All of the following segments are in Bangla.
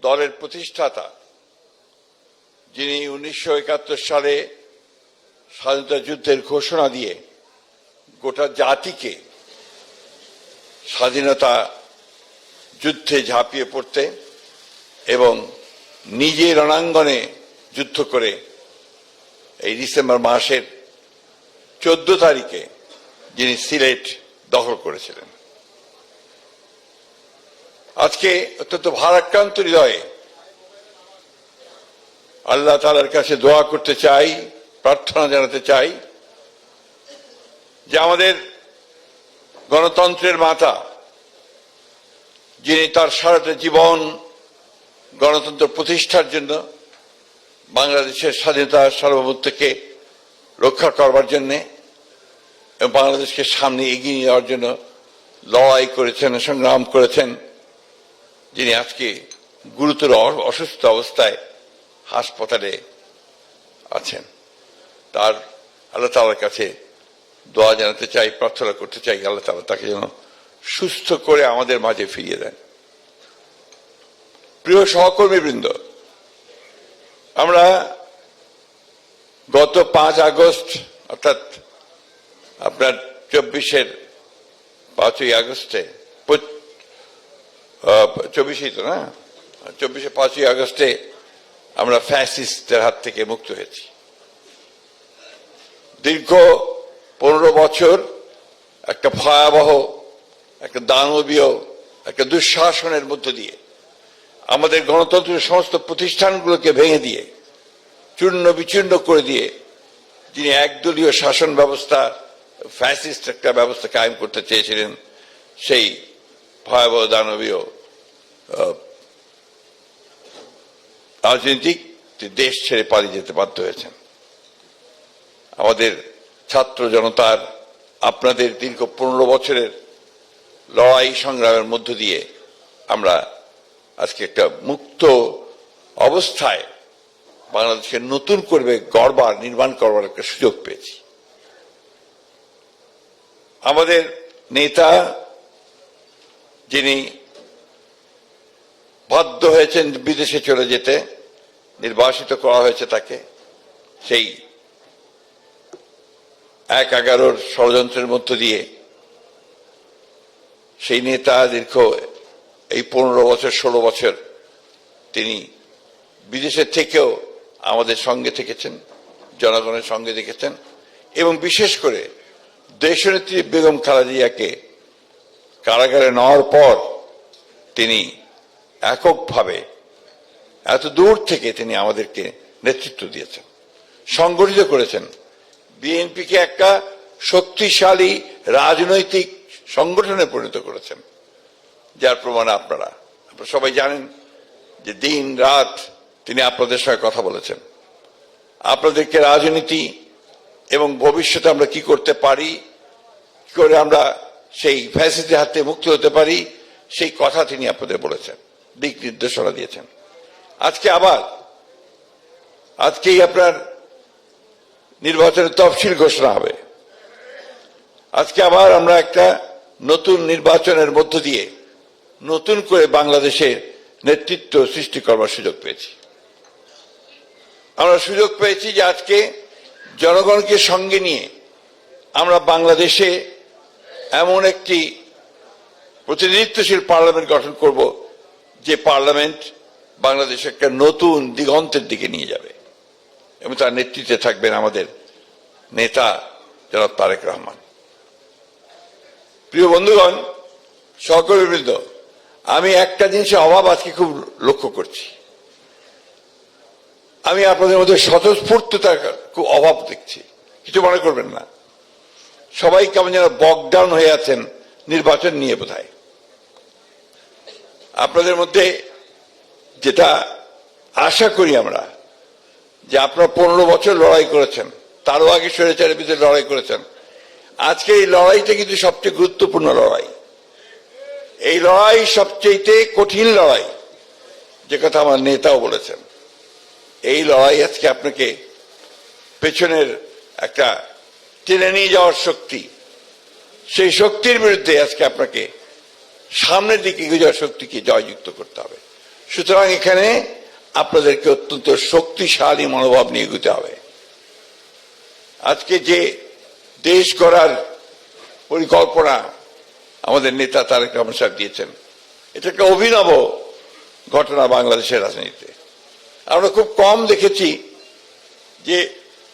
দলের প্রতিষ্ঠাতা, যিনি 1971 সালে স্বাধীনতা যুদ্ধের ঘোষণা দিয়ে গোটা জাতিকে স্বাধীনতা যুদ্ধে ঝাঁপিয়ে পড়তে এবং নিজে রণাঙ্গনে যুদ্ধ করে এই ডিসেম্বর মাসের 14 তারিখে যিনি সিলেট দখল করেছিলেন। আজকে অত্যন্ত ভারাক্রান্ত হৃদয়ে আল্লাহ তাআলার কাছে দোয়া করতে চাই, প্রার্থনা জানাতে চাই যে আমাদের গণতন্ত্রের মাতা, যিনি তার সারাটা জীবন গণতন্ত্র প্রতিষ্ঠার জন্য, বাংলাদেশের স্বাধীনতা সার্বভৌমত্বকে রক্ষা করবার জন্য এবং বাংলাদেশকে সামনে এগিয়ে নিয়ে যাওয়ার জন্য লড়াই করেছেন, সংগ্রাম করেছেন, যিনি আজকে গুরুতর অসুস্থ অবস্থায় হাসপাতালে আছেন, তার আল্লাহ তাআলার কাছে দোয়া জানাতে চাই, প্রার্থনা করতে চাই আল্লাহ তাআলা তাকে যেন সুস্থ করে আমাদের মাঝে ফিরিয়ে দেন। প্রিয় সহকর্মীবৃন্দ, আমরা গত 5 আগস্ট অর্থাৎ আপনার 24-এর 5ই আগস্টে 24ই তো না 24-এ 5ই আগস্টে আমরা ফ্যাসিস্টদের হাত থেকে মুক্ত হয়েছি। দীর্ঘ 15 বছর একটা ভয়াবহ, একটা দানবীয়, একটা দুঃশাসনের মধ্য দিয়ে আমাদের গণতন্ত্রের সমস্ত প্রতিষ্ঠানগুলোকে ভেঙে দিয়ে চূর্ণ বিচূর্ণ করে দিয়ে যিনি একদলীয় শাসন ব্যবস্থা, ফ্যাসিস্ট একটা ব্যবস্থা কায়েম করতে চেয়েছিলেন, সেই ভয়াবহ দানবীয় রাজনীতিক দেশ ছেড়ে পালিয়ে যেতে বাধ্য হয়েছেন। আমাদের ছাত্র জনতার, আপনাদের দীর্ঘ 15 বছরের লড়াই সংগ্রামের মধ্য দিয়ে আমরা আজকে একটা মুক্ত অবস্থায় বাংলাদেশকে নতুন করবে গড়বার, নির্মাণ করবার একটা সুযোগ পেয়েছি। আমাদের নেতা, যিনি বাধ্য হয়েছেন বিদেশে চলে যেতে, নির্বাসিত করা হয়েছে তাকে, সেই 1/11 ষড়যন্ত্রের মধ্য দিয়ে সেই নেতা দীর্ঘ এই 15 বছর 16 বছর তিনি বিদেশের থেকেও আমাদের সঙ্গে থেকেছেন, জনগণের সঙ্গে থেকেছেন এবং বিশেষ করে দেশনেত্রী বেগম খালেদা জিয়াকে কারাগারে নেওয়ার পর তিনি এককভাবে এত দূর থেকে তিনি আমাদেরকে নেতৃত্ব দিয়েছেন, সংগঠিত করেছেন, বিএনপিকে একটা শক্তিশালী রাজনৈতিক সংগঠনে পরিণত করেছেন, যার প্রমাণ আপনারা সবাই জানেন যে দিন রাত তিনি আপনাদের সঙ্গে কথা বলেছেন, আপনাদেরকে রাজনীতি এবং ভবিষ্যতে আমরা কি করতে পারি, কি করে আমরা সেই ফ্যাসিস্টের হাতে মুক্ত হতে পারি, সেই কথা তিনি আপনাদের বলেছেন, দিক নির্দেশনা দিয়েছেন। আজকেই আপনার নির্বাচনের তফসিল ঘোষণা হবে। আজকে আবার আমরা একটা নতুন নির্বাচনের মধ্য দিয়ে নতুন করে বাংলাদেশের নেতৃত্ব সৃষ্টি করবার সুযোগ পেয়েছি। আমরা সুযোগ পেয়েছি যে আজকে জনগণকে সঙ্গে নিয়ে আমরা বাংলাদেশে এমন একটি প্রতিনিধিত্বশীল পার্লামেন্ট গঠন করব, যে পার্লামেন্ট বাংলাদেশে একটা নতুন দিগন্তের দিকে নিয়ে যাবে এবং তার নেতৃত্বে থাকবেন আমাদের নেতা জনাব তারেক রহমান। প্রিয় বন্ধুগণ, সহকর্মীবৃন্দ, আমি একটা জিনিসের অভাব আজকে খুব লক্ষ্য করছি। আমি আপনাদের মধ্যে স্বতঃস্ফূর্ততার খুব অভাব দেখছি, কিছু মনে করবেন না। সবাই কেমন যেন বকডাউন হয়ে আছেন নির্বাচন নিয়ে বোধহয়। আপনাদের মধ্যে যেটা আশা করি আমরা, যে আপনারা 15 বছর লড়াই করেছেন, তারও আগে স্বৈরাচারের বিরুদ্ধে লড়াই করেছেন, আজকে এই লড়াইটা কিন্তু সবচেয়ে গুরুত্বপূর্ণ লড়াই। এই লড়াই সবচেয়ে কঠিন লড়াই, যে কথা আমার নেতাও বলেছেন। এই লড়াই আজকে আপনাকে পেছনের একটা টেনে নিয়ে যাওয়ার শক্তি, সেই শক্তির বিরুদ্ধে আজকে আপনাকে সামনের দিকে এগিয়ে যাওয়ার শক্তিকে জয়যুক্ত করতে হবে। সুতরাং এখানে আপনাদেরকে অত্যন্ত শক্তিশালী মনোভাব নিয়ে এগোতে হবে। আজকে যে দেশ গড়ার পরিকল্পনা আমাদের নেতা তারেক রহমান সাহেব দিয়েছেন, এটা একটা অভিনব ঘটনা বাংলাদেশের রাজনীতিতে। আমরা খুব কম দেখেছি যে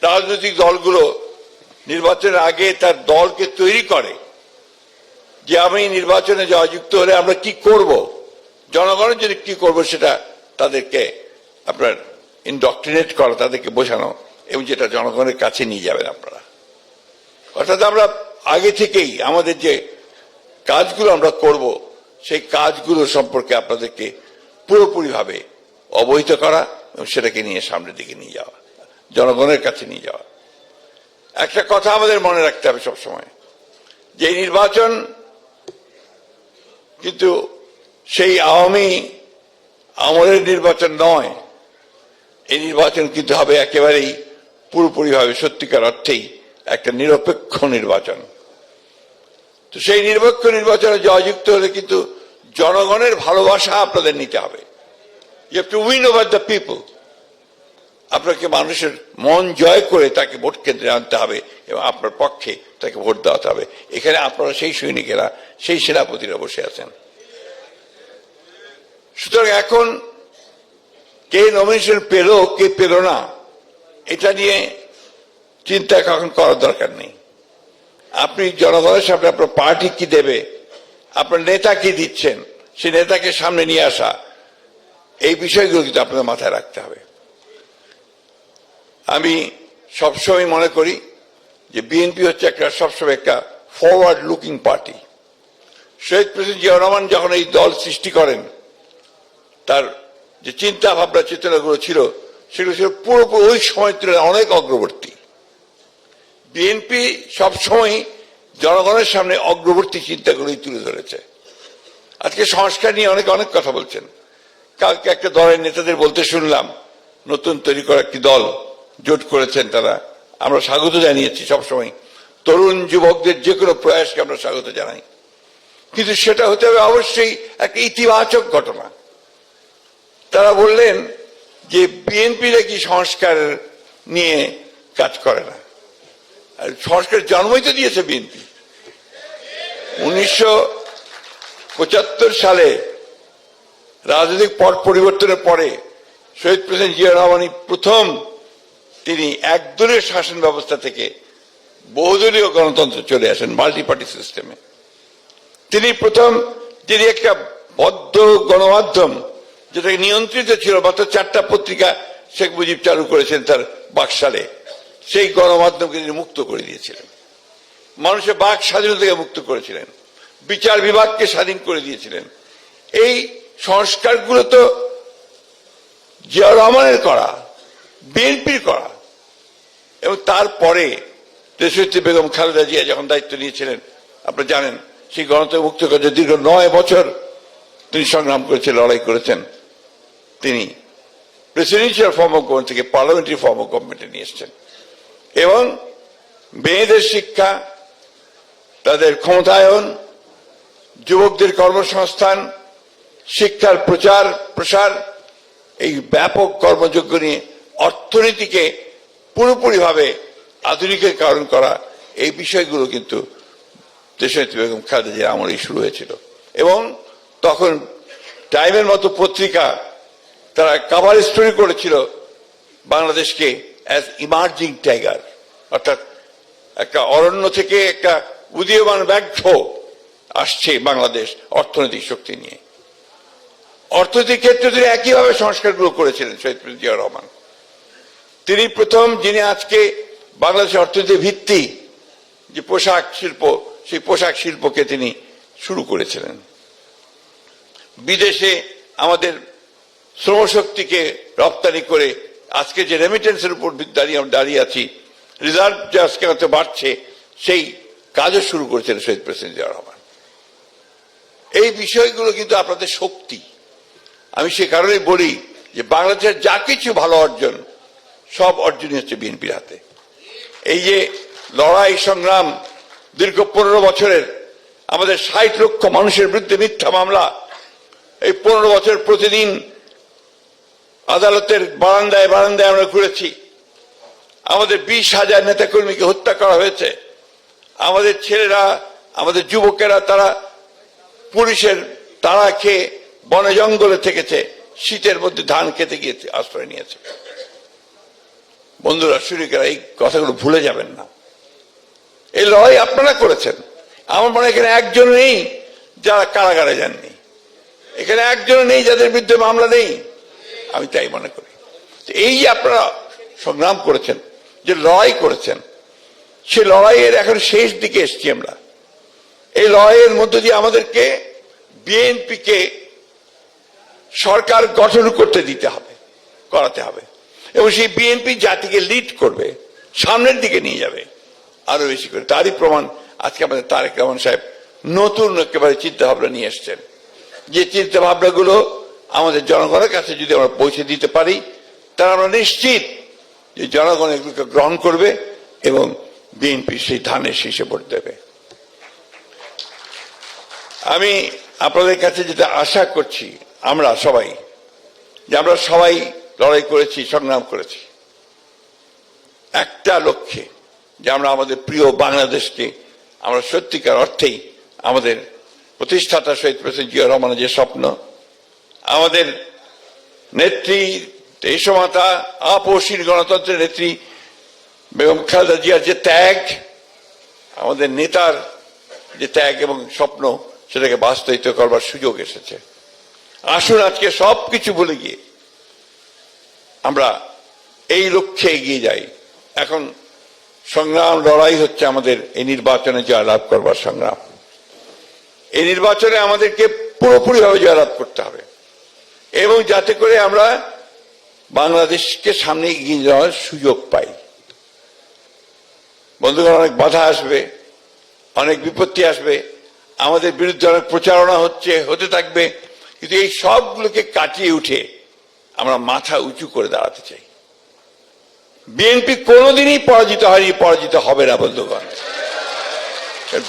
রাজনৈতিক দলগুলো নির্বাচনের আগে তার দলকে তৈরি করে যে আমি নির্বাচনে জয়যুক্ত হলে আমরা কি করব, জনগণের জন্য কি করব, সেটা তাদেরকে আপনার ইনডক্ট্রিনেট করা, তাদেরকে বোঝানো, এবং যেটা জনগণের কাছে নিয়ে যাবেন আপনারা। অর্থাৎ আমরা আগে থেকেই আমাদের যে কাজগুলো আমরা করব সেই কাজগুলো সম্পর্কে আপনাদেরকে পুরোপুরিভাবে অবহিত করা এবং সেটাকে নিয়ে সামনের দিকে নিয়ে যাওয়া, জনগণের কাছে নিয়ে যাওয়া। একটা কথা আমাদের মনে রাখতে হবে সবসময়, যে এই নির্বাচন কিন্তু সেই আওয়ামী আমলের নির্বাচন নয়। এই নির্বাচন কিন্তু হবে একেবারেই পুরোপুরিভাবে সত্যিকার অর্থেই একটা নিরপেক্ষ নির্বাচন। তো সেই নিরপেক্ষ নির্বাচনে জয়যুক্ত হলে কিন্তু জনগণের ভালোবাসা আপনাদের নিতে হবে। You have to win over the people. আপনাকে মানুষের মন জয় করে তাকে ভোট কেন্দ্রে আনতে হবে এবং আপনার পক্ষে তাকে ভোট দেওয়াতে হবে। এখানে আপনারা সেই সৈনিকেরা, সেই সেনাপতিরা বসে আছেন। সুতরাং এখন কে নমিনেশন পেল কে পেল না এটা নিয়ে চিন্তা এখন করার দরকার নেই। আপনি জনগণের সামনে আপনার পার্টি কি দেবে, আপনার নেতা কি দিচ্ছেন, সেই নেতাকে সামনে নিয়ে আসা, এই বিষয়গুলো কিন্তু আপনাদের মাথায় রাখতে হবে। আমি সবসময় মনে করি যে বিএনপি হচ্ছে একটা সবসময় একটা ফরওয়ার্ড লুকিং পার্টি। শহীদ প্রেসিডেন্ট জিয়াউর রহমান যখন এই দল সৃষ্টি করেন, তার যে চিন্তা ভাবনা চেতনাগুলো ছিল সেগুলো ছিল পুরোপুরি ওই সময় তুলনায় অনেক অগ্রবর্তী। বিএনপি সবসময় জনগণের সামনে অগ্রবর্তী চিন্তাগুলোই তুলে ধরেছে। আজকে সংস্কার নিয়ে অনেক অনেক কথা বলছেন। কালকে একটা দলের নেতাদের বলতে শুনলাম, নতুন তৈরি করা একটি দল জোট করেছেন তারা, আমরা স্বাগত জানিয়েছি। সবসময় তরুণ যুবকদের যে কোনো প্রয়াসকে আমরা স্বাগত জানাই, কিন্তু সেটা হতে হবে অবশ্যই একটা ইতিবাচক ঘটনা। তারা বললেন যে বিএনপি নাকি সংস্কার নিয়ে কাজ করে না। আর সংস্কার জন্মই তো দিয়েছে বিএনপি। 1975 সালে রাজনৈতিক পট পরিবর্তনের পরে শহীদ প্রেসিডেন্ট জিয়া রহমানই প্রথম তিনি একদলীয় শাসন ব্যবস্থা থেকে বহুদলীয় গণতন্ত্র চলে আসেন, মাল্টি পার্টি সিস্টেমে। তিনি প্রথম, যিনি একটা বদ্ধ গণমাধ্যম যেটাকে নিয়ন্ত্রিত ছিল, মাত্র 4টা পত্রিকা শেখ মুজিব চালু করেছেন তার বাকশালে, সেই গণমাধ্যমকে তিনি মুক্ত করে দিয়েছিলেন। মানুষের বাক স্বাধীনতা থেকে মুক্ত করেছিলেন, বিচার বিভাগকে স্বাধীন করে দিয়েছিলেন। এই সংস্কারগুলো তো জিয়াউর রহমানের করা, বিএনপির করা। এবং তারপরে দেশনেত্রী বেগম খালেদা জিয়া যখন দায়িত্ব নিয়েছিলেন, আপনারা জানেন, সেই গণতন্ত্র মুক্ত করতে দীর্ঘ 9 বছর তিনি সংগ্রাম করেছেন, লড়াই করেছেন। তিনি প্রেসিডেন্সিয়াল ফর্ম অফ গভর্নমেন্ট থেকে পার্লামেন্টারি ফর্ম অফ গভর্নমেন্টে নিয়ে এসছেন। এবং মেয়েদের শিক্ষা, তাদের ক্ষমতায়ন, যুবকদের কর্মসংস্থান, শিক্ষার প্রচার প্রসার, এই ব্যাপক কর্মযজ্ঞ নিয়ে অর্থনীতিকে পুরোপুরিভাবে আধুনিকীকরণ করা, এই বিষয়গুলো কিন্তু দেশনেত্রী বেগম খালেদা জিয়ার আমলেই শুরু হয়েছিল। এবং তখন টাইমের মতো পত্রিকা তারা কভার স্টোরি করেছিল বাংলাদেশকে অ্যাজ ইমার্জিং টাইগার, অর্থাৎ একটা অরণ্য থেকে একটা উদীয়মান ব্যাঘ্র আসছে বাংলাদেশ অর্থনৈতিক শক্তি নিয়ে। অর্থনৈতিক ক্ষেত্রে তিনি একইভাবে সংস্কারগুলো করেছিলেন শহীদ প্রেসিডেন্ট জিয়াউর রহমান। তিনি প্রথম যিনি আজকে বাংলাদেশের অর্থনীতির ভিত্তি যে পোশাক শিল্প, সেই পোশাক শিল্পকে তিনি শুরু করেছিলেন। বিদেশে আমাদের শ্রমশক্তিকে রপ্তানি করে আজকে যে রেমিটেন্সের উপর দাঁড়িয়ে আছি, রিজার্ভ যে আজকে হয়তো বাড়ছে, সেই কাজও শুরু করেছিলেন শহীদ প্রেসিডেন্ট জিয়াউর রহমান। এই বিষয়গুলো কিন্তু আপনাদের শক্তি। আমি সে কারণেই বলি যে বাংলাদেশের যা কিছু ভালো অর্জন, সব অর্জনই হচ্ছে বিএনপির হাতে। এই যে লড়াই সংগ্রাম দীর্ঘ 15 বছরের, আমাদের 60 লক্ষ মানুষের বিরুদ্ধে মিথ্যা মামলা, এই 15 বছর প্রতিদিন আদালতের বারান্দায় বারান্দায় আমরা ঘুরেছি। আমাদের 20,000 নেতাকর্মীকে হত্যা করা হয়েছে। আমাদের ছেলেরা, আমাদের যুবকেরা তারা পুলিশের তাড়া খেয়ে বনে জঙ্গলে থেকেছে, শীতের মধ্যে ধান খেতে গিয়ে আশ্রয় নিয়েছে। বন্ধুরা, শরিকেরা, এই কথাগুলো ভুলে যাবেন না। এই লড়াই আপনারা করেছেন। আমার মনে হয় এখানে একজন নেই যারা কারাগারে যাননি, এখানে একজন নেই যাদের বিরুদ্ধে মামলা নেই, আমি তাই মনে করি। এই যে আপনারা সংগ্রাম করেছেন, যে লড়াই করেছেন, সে লড়াইয়ের এখন শেষ দিকে এসছি আমরা। এই লড়াইয়ের মধ্য দিয়ে আমাদেরকে বিএনপিকে সরকার গঠন করতে দিতে হবে, করাতে হবে, এবং সেই বিএনপি জাতিকে লিড করবে, সামনের দিকে নিয়ে যাবে আরো বেশি করে। তারই প্রমাণ আজকে আমাদের তারেক রহমান সাহেব নতুন একেবারে চিন্তা ভাবনা নিয়ে এসছেন। যে চিন্তা ভাবনাগুলো আমাদের জনগণের কাছে যদি আমরা পৌঁছে দিতে পারি, তাহলে আমরা নিশ্চিত যে জনগণ এগুলোকে গ্রহণ করবে এবং বিএনপি সেই ধানের শীষে ভোট দেবে। আমি আপনাদের কাছে যেটা আশা করছি, আমরা সবাই লড়াই করেছি, সংগ্রাম করেছি একটা লক্ষ্যে, যে আমরা আমাদের প্রিয় বাংলাদেশকে আমরা সত্যিকার অর্থেই আমাদের প্রতিষ্ঠাতা শহীদ প্রেসিডেন্ট জিয়া রহমানের যে স্বপ্ন, আমাদের নেত্রী দেশমাতা আপসীর গণতন্ত্রের নেত্রী বেগম খালেদা জিয়ার যে ত্যাগ, আমাদের নেতার যে ত্যাগ এবং স্বপ্ন, সেটাকে বাস্তবায়িত করবার সুযোগ এসেছে। আসুন আজকে সবকিছু ভুলে গিয়ে আমরা এই লক্ষ্যে এগিয়ে যাই। এখন সংগ্রাম, লড়াই হচ্ছে আমাদের এই নির্বাচনে জয়লাভ করবার সংগ্রাম। এই নির্বাচনে আমাদেরকে পুরোপুরিভাবে জয়লাভ করতে হবে, এবং যাতে করে আমরা বাংলাদেশকে সামনে এগিয়ে যাওয়ার সুযোগ পাই। বন্ধুগণ, অনেক বাধা আসবে, অনেক বিপত্তি আসবে, আমাদের বিরুদ্ধে অনেক প্রচারণা হতে থাকবে, কিন্তু এই সবগুলোকে কাটিয়ে উঠে আমরা মাথা উঁচু করে দাঁড়াতে চাই। বিএনপি কোনোদিনই পরাজিত হয়নি, পরাজিত হবে না বন্ধুগণ।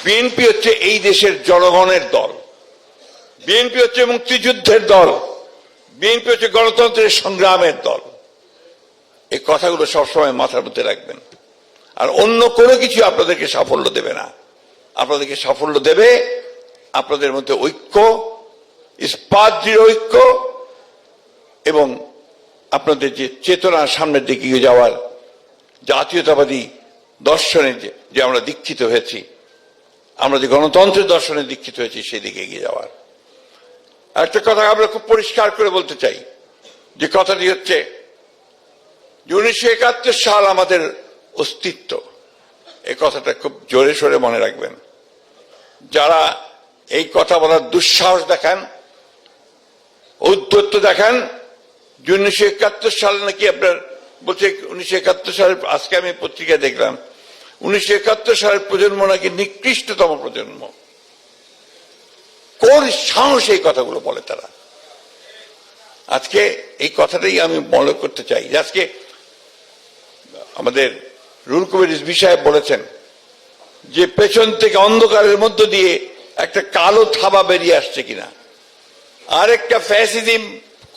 বিএনপি হচ্ছে এই দেশের জনগণের দল, বিএনপি হচ্ছে মুক্তিযুদ্ধের দল, বিএনপি হচ্ছে গণতন্ত্রের সংগ্রামের দল। এই কথাগুলো সবসময় মাথার মধ্যে রাখবেন। আর অন্য কোনো কিছু আপনাদেরকে সাফল্য দেবে না। আপনাদেরকে সাফল্য দেবে আপনাদের মধ্যে ঐক্য, ইস্পাত দৃঢ় ঐক্য, এবং আপনাদের যে চেতনা সামনের দিকে এগিয়ে যাওয়ার, জাতীয়তাবাদী দর্শনে যে আমরা দীক্ষিত হয়েছি, আমরা যে গণতন্ত্রের দর্শনে দীক্ষিত হয়েছি, সেই দিকে এগিয়ে যাওয়ার। একটা কথা আমরা খুব পরিষ্কার করে বলতে চাই, যে কথাটি হচ্ছে যে 1971 সাল আমাদের অস্তিত্ব। এই কথাটা খুব জোরে সোরে মনে রাখবেন। যারা এই কথা বলার দুঃসাহস দেখান, ঔদ্ধত্য দেখান, 1971 সাল নাকি আপনার বলছে, 1971 সালের, আজকে আমি পত্রিকায় দেখলাম 1971 সালের প্রজন্ম নাকি নিকৃষ্টতম প্রজন্ম। কোন সাহস এই কথাগুলো বলে তারা? আজকে এই কথাটাই আমি মনে করতে চাই। আজকে আমাদের রুহুল কবির রিজভী সাহেব বলেছেন যে পেছন থেকে অন্ধকারের মধ্য দিয়ে একটা কালো থাবা বেরিয়ে আসছে কিনা, আর একটা ফ্যাসিজম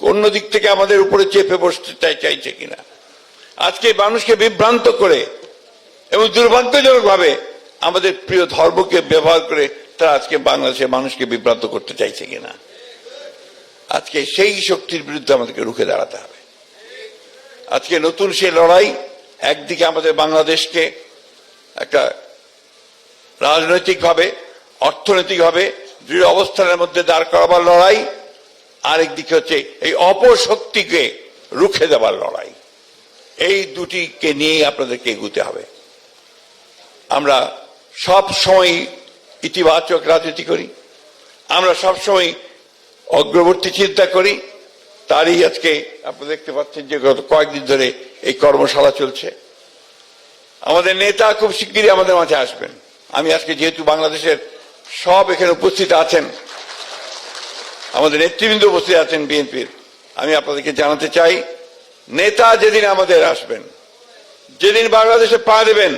অন্য দিক থেকে আমাদের উপরে চেপে বসতে চাইছে কিনা। আজকে মানুষকে বিভ্রান্ত করে এবং দুর্ভাগ্যজনক ভাবে আমাদের প্রিয় ধর্মকে ব্যবহার করে তারা আজকে বাংলাদেশের মানুষকে বিভ্রান্ত করতে চাইছে কিনা। আজকে সেই শক্তির বিরুদ্ধে আমাদেরকে রুখে দাঁড়াতে হবে। আজকে নতুন সেই লড়াই, একদিকে আমাদের বাংলাদেশকে একটা রাজনৈতিকভাবে, অর্থনৈতিকভাবে দৃঢ় অবস্থানের মধ্যে দাঁড় করাবার লড়াই, আরেকদিকে হচ্ছে এই অপশক্তিকে রুখে দেবার লড়াই। এই দুটিকে নিয়েই আপনাদেরকে এগুতে হবে। আমরা সব সময় ইতিবাচক রাজনীতি করি, আমরা সব সময় অগ্রবর্তী চিন্তা করি। তারই আজকে আপনারা দেখতে পাচ্ছেন যে গত কয়েকদিন ধরে এই কর্মশালা চলছে। আমাদের নেতা খুব শিগগিরই আমাদের মাঝে আসবেন। আমি আজকে যেহেতু বাংলাদেশের সব এখানে উপস্থিত আছেন, আমাদের নেতৃবৃন্দ উপস্থিত আছেন বিএনপির, আমি আপনাদেরকে জানাতে চাই, নেতা যেদিন আমাদের আসবেন, যেদিন বাংলাদেশে পা দেবেন,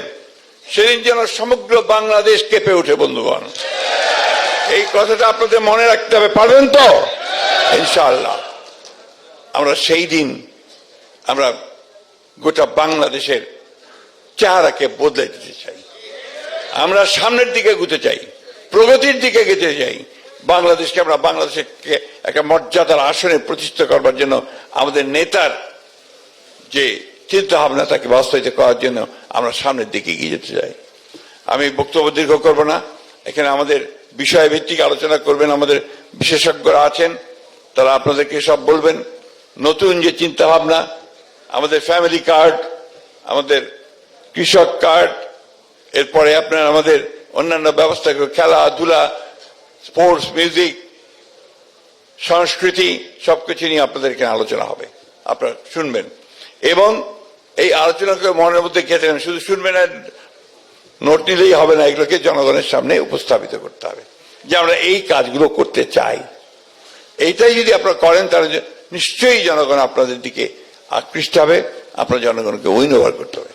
সেদিন যেন সমগ্র বাংলাদেশ কেঁপে ওঠে। বন্ধুগণ, এই কথাটা আপনাদের মনে রাখতে হবে, পারবেন তো? ইনশাআল্লাহ আমরা সেই দিন আমরা গোটা বাংলাদেশের চেহারাকে বদলে দিতে চাই। আমরা সামনের দিকে এগোতে চাই, প্রগতির দিকে এগোতে চাই। বাংলাদেশকে আমরা বাংলাদেশকে একটা মর্যাদার আসনে প্রতিষ্ঠা করবার জন্য আমাদের নেতার যে চিন্তা ভাবনা তাকে বাস্তবায়িত করার জন্য আমরা সামনের দিকে এগিয়ে যেতে চাই। আমি বক্তব্য দীর্ঘ করব না। এখানে আমাদের বিষয়ভিত্তিক আলোচনা করবেন আমাদের বিশেষজ্ঞরা আছেন, তারা আপনাদেরকে সব বলবেন। নতুন যে চিন্তা ভাবনা, আমাদের ফ্যামিলি কার্ড, আমাদের কৃষক কার্ড, এরপরে আপনার আমাদের অন্যান্য ব্যবস্থা, খেলাধুলা, স্পোর্টস, মিউজিক, সংস্কৃতি, সবকিছু নিয়ে আপনাদের এখানে আলোচনা হবে। আপনারা শুনবেন এবং এই আলোচনাকে মনের মধ্যে গেঁথে নেবেন। শুধু শুনবেন আর নোট নিলেই হবে না, এগুলোকে জনগণের সামনে উপস্থাপিত করতে হবে যে আমরা এই কাজগুলো করতে চাই। এইটাই যদি আপনারা করেন তাহলে নিশ্চয়ই জনগণ আপনাদের দিকে আকৃষ্ট হবে, আপনার জনগণকে উইন ওভার করতে হবে।